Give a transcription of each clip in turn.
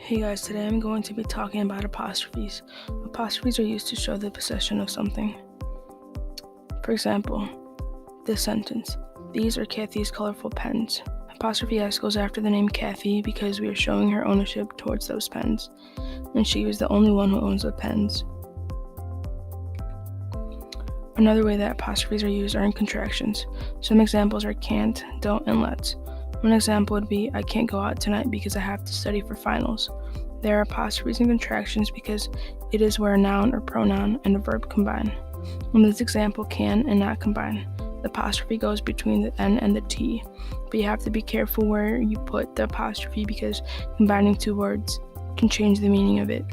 Hey guys, today I'm going to be talking about apostrophes. Apostrophes are used to show the possession of something. For example, this sentence, these are Kathy's colorful pens. Apostrophe S goes after the name Kathy because we are showing her ownership towards those pens, and she was the only one who owns the pens. Another way that apostrophes are used are in contractions. Some examples are can't, don't, and let's. One example would be, I can't go out tonight because I have to study for finals. There are apostrophes and contractions because it is where a noun or pronoun and a verb combine. In this example, can and not combine. The apostrophe goes between the N and the T, but you have to be careful where you put the apostrophe because combining two words can change the meaning of it.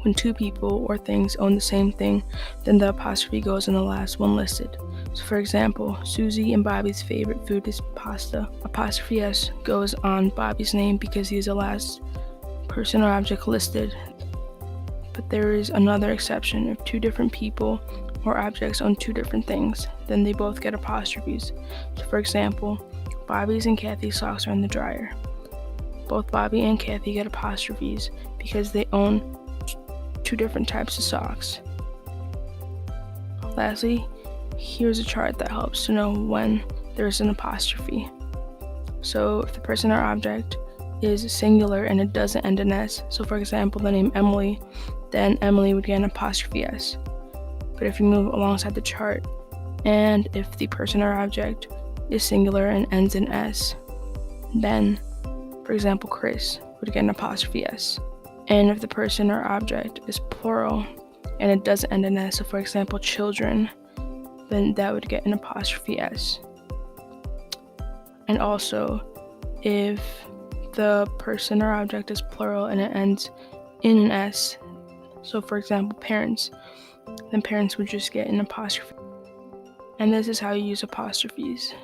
When two people or things own the same thing, then the apostrophe goes in the last one listed. So for example, Susie and Bobby's favorite food is pasta. Apostrophe S goes on Bobby's name because he is the last person or object listed. But there is another exception. If two different people or objects own two different things, then they both get apostrophes. So for example, Bobby's and Kathy's socks are in the dryer. Both Bobby and Kathy get apostrophes because they own two different types of socks. Lastly, here's a chart that helps to know when there's an apostrophe. So if the person or object is singular and it doesn't end in S, so for example the name Emily, then Emily would get an apostrophe S. But if you move alongside the chart, and if the person or object is singular and ends in S, then for example Chris would get an apostrophe S. And if the person or object is plural and it doesn't end in S, so for example children, then that would get an apostrophe S. And also, if the person or object is plural and it ends in an S, so for example parents, then parents would just get an apostrophe. And this is how you use apostrophes.